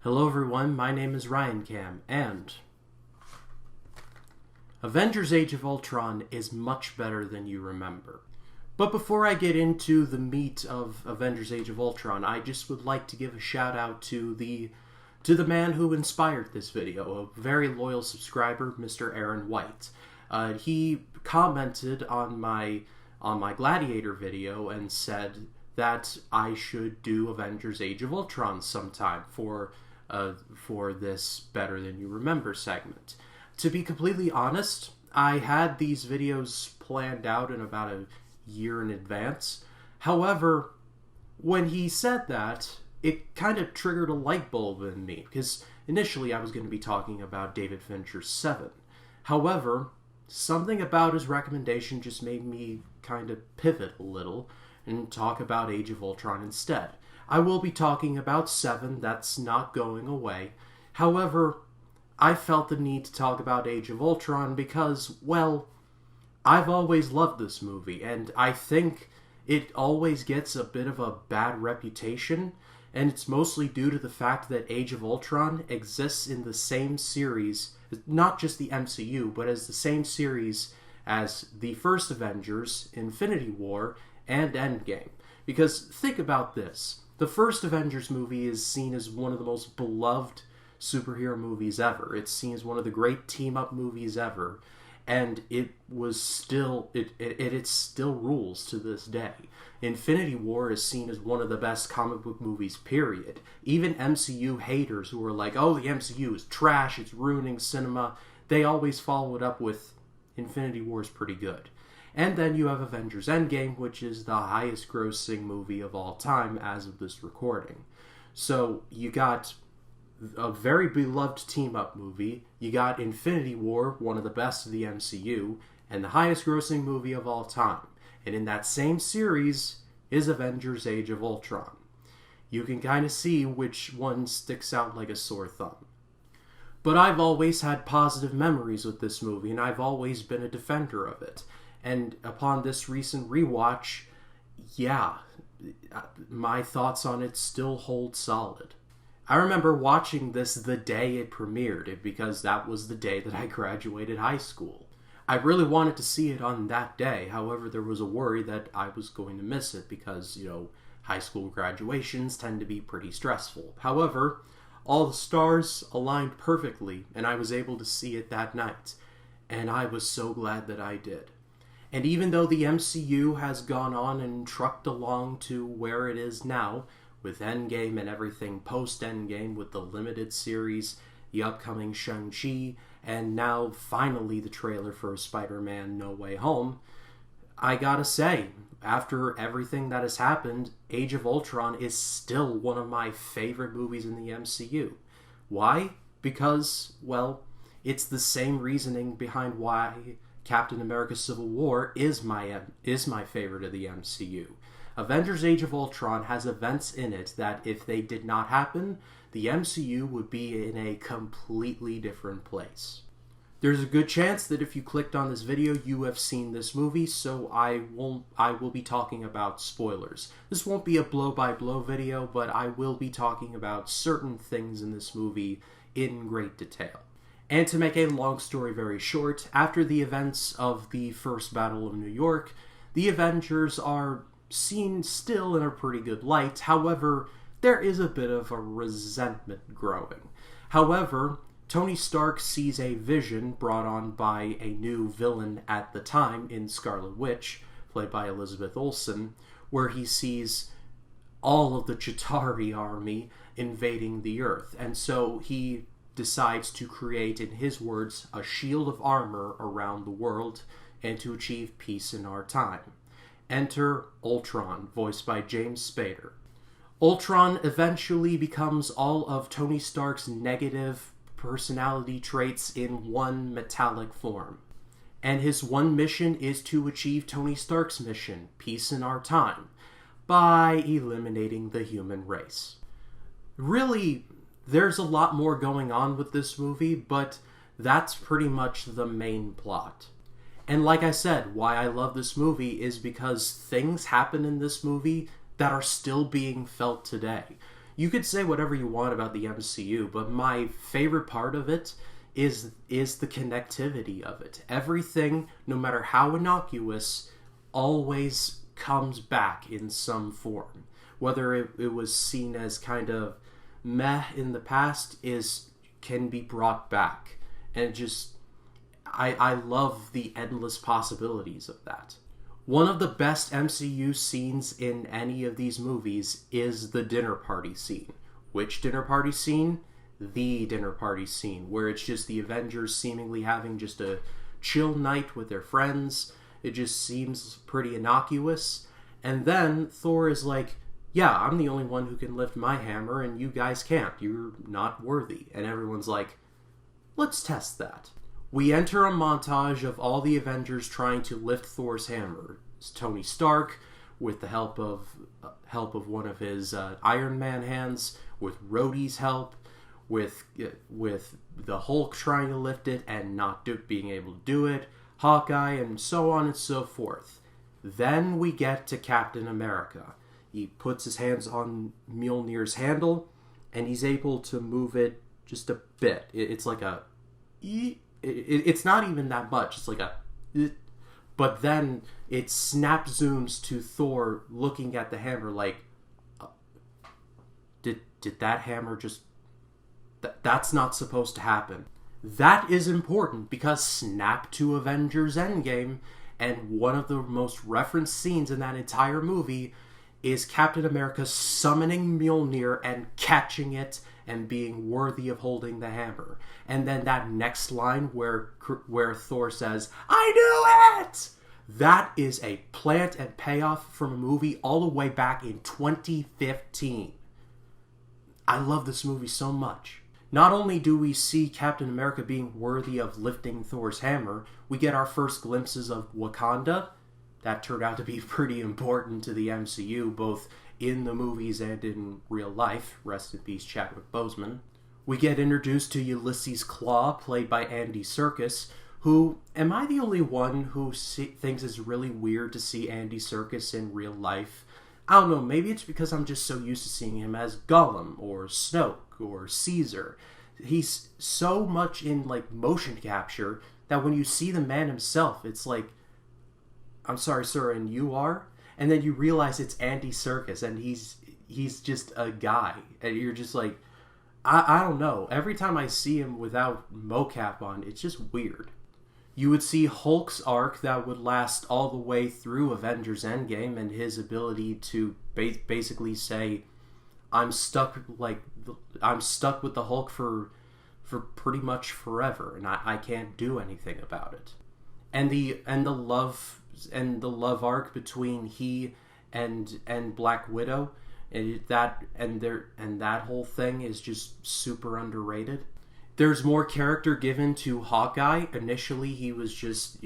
Hello everyone, my name is Ryan Cam, and Avengers Age of Ultron is much better than you remember. But before I get into the meat of Avengers Age of Ultron, I just would like to give a shout out to the man who inspired this video, a very loyal subscriber, Mr. Aaron White. He commented on my Gladiator video and said that I should do Avengers Age of Ultron sometime for this Better Than You Remember segment. To be completely honest, I had these videos planned out in about a year in advance. However, when he said that, it kind of triggered a light bulb in me, because initially I was going to be talking about David Fincher's Seven. However, something about his recommendation just made me kind of pivot a little and talk about Age of Ultron instead. I will be talking about Seven, that's not going away. However, I felt the need to talk about Age of Ultron because, well, I've always loved this movie, and I think it always gets a bit of a bad reputation, and it's mostly due to the fact that Age of Ultron exists in the same series, not just the MCU, but as the same series as the first Avengers, Infinity War, and Endgame. Because think about this. The first Avengers movie is seen as one of the most beloved superhero movies ever. It's seen as one of the great team-up movies ever. And it still rules to this day. Infinity War is seen as one of the best comic book movies, period. Even MCU haters who are like, oh, the MCU is trash, it's ruining cinema, they always follow it up with Infinity War is pretty good. And then you have Avengers Endgame, which is the highest grossing movie of all time as of this recording. So you got a very beloved team-up movie, you got Infinity War, one of the best of the MCU, and the highest grossing movie of all time. And in that same series is Avengers Age of Ultron. You can kind of see which one sticks out like a sore thumb. But I've always had positive memories with this movie, and I've always been a defender of it. And upon this recent rewatch, yeah, my thoughts on it still hold solid. I remember watching this the day it premiered, because that was the day that I graduated high school. I really wanted to see it on that day, however there was a worry that I was going to miss it because, high school graduations tend to be pretty stressful. However, all the stars aligned perfectly, and I was able to see it that night. And I was so glad that I did. And even though the MCU has gone on and trucked along to where it is now, with Endgame and everything post-Endgame, with the limited series, the upcoming Shang-Chi, and now finally the trailer for Spider-Man No Way Home, I gotta say, after everything that has happened, Age of Ultron is still one of my favorite movies in the MCU. Why? Because, well, it's the same reasoning behind why Captain America Civil War is my favorite of the MCU. Avengers Age of Ultron has events in it that if they did not happen, the MCU would be in a completely different place. There's a good chance that if you clicked on this video, you have seen this movie, so I will be talking about spoilers. This won't be a blow-by-blow video, but I will be talking about certain things in this movie in great detail. And to make a long story very short, after the events of the First Battle of New York, the Avengers are seen still in a pretty good light. However, there is a bit of a resentment growing. However, Tony Stark sees a vision brought on by a new villain at the time in Scarlet Witch, played by Elizabeth Olsen, where he sees all of the Chitauri army invading the Earth. And so he decides to create, in his words, a shield of armor around the world and to achieve peace in our time. Enter Ultron, voiced by James Spader. Ultron eventually becomes all of Tony Stark's negative personality traits in one metallic form. And his one mission is to achieve Tony Stark's mission, peace in our time, by eliminating the human race. Really, there's a lot more going on with this movie, but that's pretty much the main plot. And like I said, why I love this movie is because things happen in this movie that are still being felt today. You could say whatever you want about the MCU, but my favorite part of it is the connectivity of it. Everything, no matter how innocuous, always comes back in some form. Whether it was seen as kind of meh in the past can be brought back. And it just, I love the endless possibilities of that. One of the best MCU scenes in any of these movies is the dinner party scene. Which dinner party scene? The dinner party scene, where it's just the Avengers seemingly having just a chill night with their friends. It just seems pretty innocuous. And then Thor is like, yeah, I'm the only one who can lift my hammer and you guys can't. You're not worthy. And everyone's like, let's test that. We enter a montage of all the Avengers trying to lift Thor's hammer. It's Tony Stark, with the help of one of his Iron Man hands, with Rhodey's help, with the Hulk trying to lift it and not being able to do it, Hawkeye, and so on and so forth. Then we get to Captain America. He puts his hands on Mjolnir's handle, and he's able to move it just a bit. It's like a... It's not even that much. It's like a... But then it snap zooms to Thor looking at the hammer like... Did that hammer just... That's not supposed to happen. That is important because snap to Avengers Endgame, and one of the most referenced scenes in that entire movie is Captain America summoning Mjolnir and catching it and being worthy of holding the hammer. And then that next line where Thor says, "I knew it!" That is a plant and payoff from a movie all the way back in 2015. I love this movie so much. Not only do we see Captain America being worthy of lifting Thor's hammer, we get our first glimpses of Wakanda. That turned out to be pretty important to the MCU, both in the movies and in real life. Rest in peace, Chadwick Boseman. We get introduced to Ulysses Claw, played by Andy Serkis, who, am I the only one who thinks it's really weird to see Andy Serkis in real life? I don't know, maybe it's because I'm just so used to seeing him as Gollum, or Snoke, or Caesar. He's so much in, motion capture, that when you see the man himself, it's like, I'm sorry, sir, and you are? And then you realize it's Andy Serkis, and he's just a guy. And you're just like, I don't know. Every time I see him without mocap on, it's just weird. You would see Hulk's arc that would last all the way through Avengers Endgame, and his ability to basically say, I'm stuck with the Hulk for pretty much forever, and I can't do anything about it. And the love arc between he and Black Widow, and that whole thing is just super underrated. There's more character given to Hawkeye. Initially, he was just,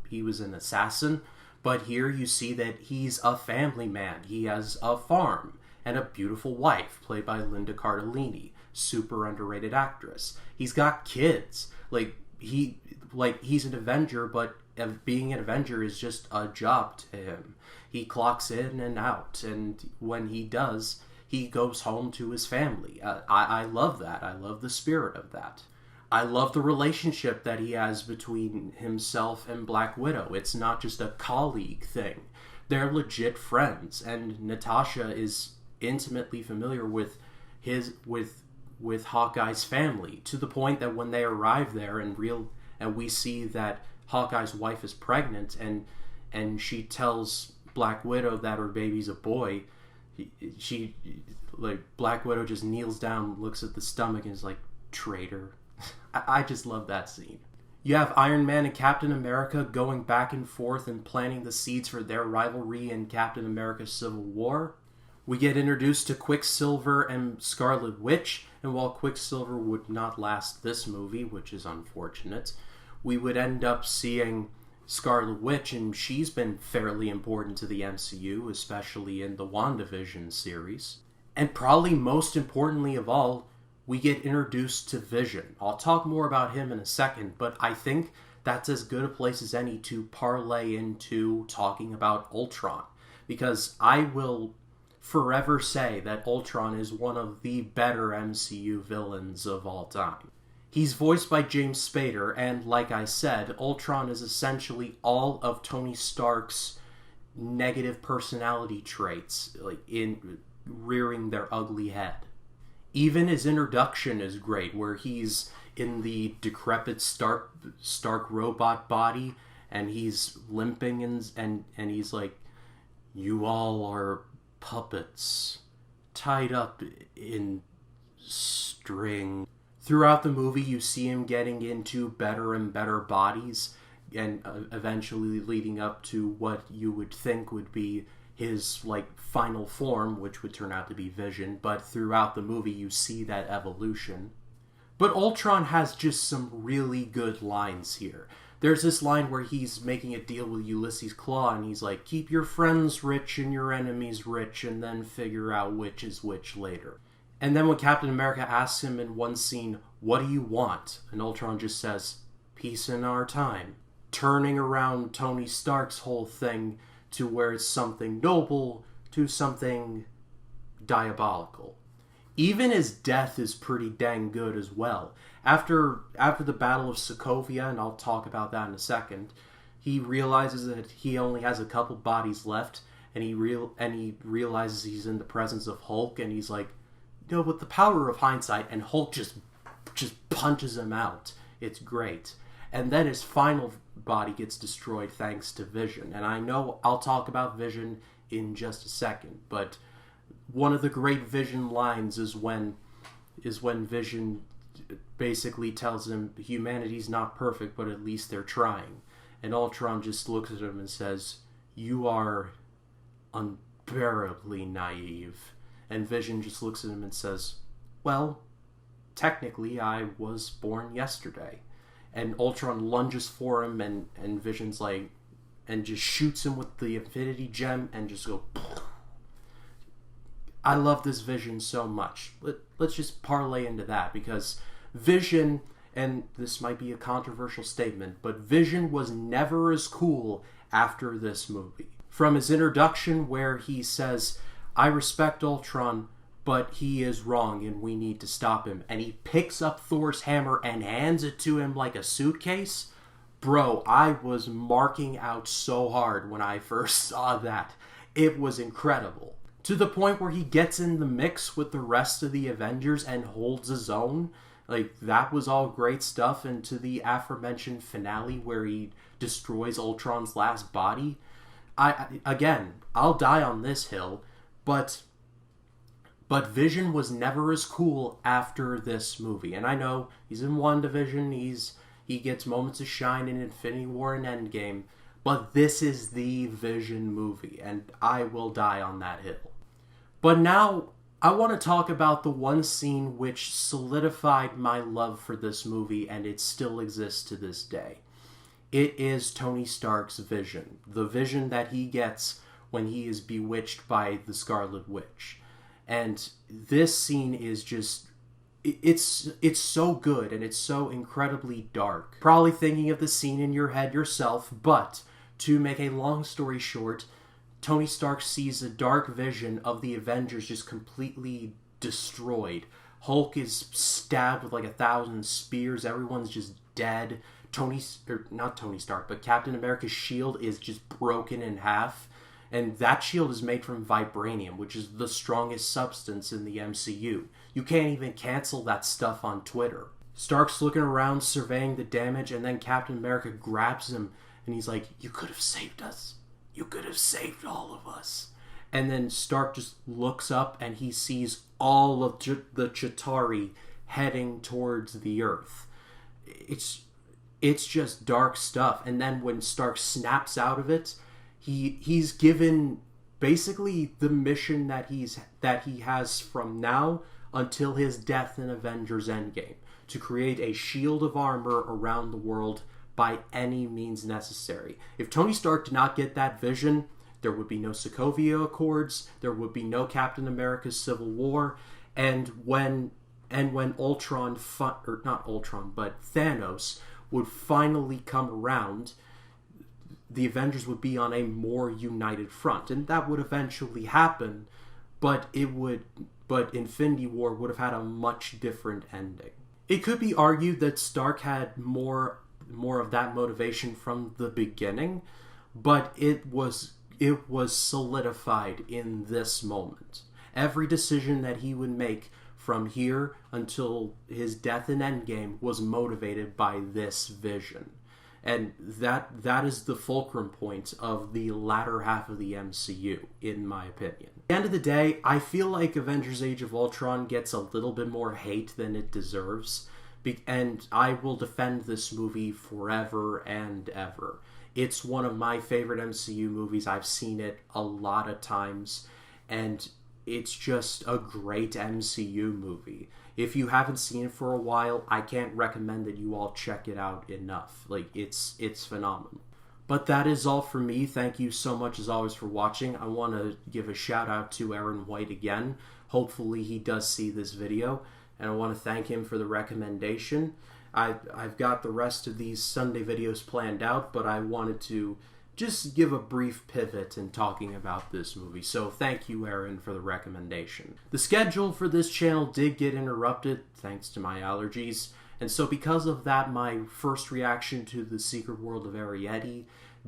he was an assassin, but here you see that he's a family man. He has a farm and a beautiful wife, played by Linda Cardellini, super underrated actress. He's got kids. He's an Avenger, but being an Avenger is just a job to him. He clocks in and out, and when he does, he goes home to his family. I love that. I love the spirit of that. I love the relationship that he has between himself and Black Widow. It's not just a colleague thing. They're legit friends, and Natasha is intimately familiar with Hawkeye's family, to the point that when they arrive there and we see that Hawkeye's wife is pregnant, and she tells Black Widow that her baby's a boy, Black Widow just kneels down, looks at the stomach, and is like, traitor. I just love that scene. You have Iron Man and Captain America going back and forth and planting the seeds for their rivalry in Captain America Civil War. We get introduced to Quicksilver and Scarlet Witch, and while Quicksilver would not last this movie, which is unfortunate, we would end up seeing Scarlet Witch, and she's been fairly important to the MCU, especially in the WandaVision series. And probably most importantly of all, we get introduced to Vision. I'll talk more about him in a second, but I think that's as good a place as any to parlay into talking about Ultron. Because I will forever say that Ultron is one of the better MCU villains of all time. He's voiced by James Spader, and like I said, Ultron is essentially all of Tony Stark's negative personality traits, like in rearing their ugly head. Even his introduction is great, where he's in the decrepit Stark robot body, and he's limping, and he's like, "You all are puppets, tied up in string." Throughout the movie, you see him getting into better and better bodies, and eventually leading up to what you would think would be his, like, final form, which would turn out to be Vision. But throughout the movie, you see that evolution. But Ultron has just some really good lines here. There's this line where he's making a deal with Ulysses Klaue, and he's like, "Keep your friends rich and your enemies rich, and then figure out which is which later." And then when Captain America asks him in one scene, "What do you want?" and Ultron just says, "Peace in our time," turning around Tony Stark's whole thing to where it's something noble to something diabolical. Even his death is pretty dang good as well. After the Battle of Sokovia, and I'll talk about that in a second, he realizes that he only has a couple bodies left, and he realizes he's in the presence of Hulk, and he's like, "No, with the power of hindsight," and Hulk just punches him out. It's great. And then his final body gets destroyed thanks to Vision. And I know I'll talk about Vision in just a second, but one of the great Vision lines is when Vision basically tells him humanity's not perfect, but at least they're trying. And Ultron just looks at him and says, "You are unbearably naive." And Vision just looks at him and says, "Well, technically I was born yesterday." And Ultron lunges for him, and Vision's like, and just shoots him with the Infinity Gem, and just go, I love this Vision so much. Let's just parlay into that, because Vision, and this might be a controversial statement, but Vision was never as cool after this movie. From his introduction where he says, "I respect Ultron, but he is wrong and we need to stop him," and he picks up Thor's hammer and hands it to him like a suitcase. Bro, I was marking out so hard when I first saw that. It was incredible. To the point where he gets in the mix with the rest of the Avengers and holds his own. Like, that was all great stuff. And to the aforementioned finale where he destroys Ultron's last body. I'll die on this hill, but Vision was never as cool after this movie. And I know he's in WandaVision, he gets moments of shine in Infinity War and Endgame, but this is the Vision movie, and I will die on that hill. But now, I want to talk about the one scene which solidified my love for this movie, and it still exists to this day. It is Tony Stark's Vision. The vision that he gets when he is bewitched by the Scarlet Witch. And this scene is just, it's so good, and it's so incredibly dark. Probably thinking of the scene in your head yourself, but to make a long story short, Tony Stark sees a dark vision of the Avengers just completely destroyed. Hulk is stabbed with like 1,000 spears. Everyone's just dead. Not Tony Stark, but Captain America's shield is just broken in half. And that shield is made from vibranium, which is the strongest substance in the MCU. You can't even cancel that stuff on Twitter. Stark's looking around, surveying the damage, and then Captain America grabs him, and he's like, "You could have saved us. You could have saved all of us." And then Stark just looks up, and he sees all of the Chitauri heading towards the Earth. It's just dark stuff. And then when Stark snaps out of it, he's given basically the mission that he has from now until his death in Avengers Endgame, to create a shield of armor around the world by any means necessary. If Tony Stark did not get that vision, there would be no Sokovia Accords, there would be no Captain America's Civil War, and when Thanos would finally come around, the Avengers would be on a more united front, and that would eventually happen, but Infinity War would have had a much different ending. It could be argued that Stark had more of that motivation from the beginning, but it was solidified in this moment. Every decision that he would make from here until his death in Endgame was motivated by this vision. And that is the fulcrum point of the latter half of the MCU, in my opinion. At the end of the day, I feel like Avengers Age of Ultron gets a little bit more hate than it deserves, and I will defend this movie forever and ever. It's one of my favorite MCU movies. I've seen it a lot of times, and it's just a great MCU movie. If you haven't seen it for a while, I can't recommend that you all check it out enough. Like, it's phenomenal. But that is all for me. Thank you so much, as always, for watching. I want to give a shout out to Aaron White again. Hopefully he does see this video, and I want to thank him for the recommendation. I've got the rest of these Sunday videos planned out, but I wanted to just give a brief pivot in talking about this movie. So thank you, Aaron, for the recommendation. The schedule for this channel did get interrupted thanks to my allergies, and so because of that, my first reaction to The Secret World of Arrietty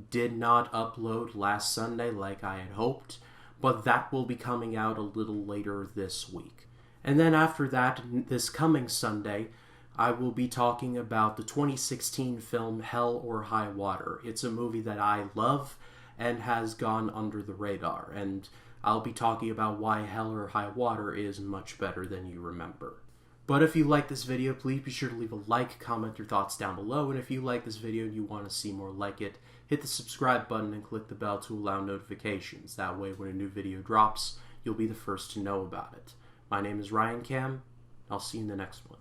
did not upload last Sunday like I had hoped, but that will be coming out a little later this week. And then after that, this coming Sunday, I will be talking about the 2016 film Hell or High Water. It's a movie that I love and has gone under the radar, and I'll be talking about why Hell or High Water is much better than you remember. But if you like this video, please be sure to leave a like, comment your thoughts down below, and if you like this video and you want to see more like it, hit the subscribe button and click the bell to allow notifications. That way, when a new video drops, you'll be the first to know about it. My name is Ryan Cam. I'll see you in the next one.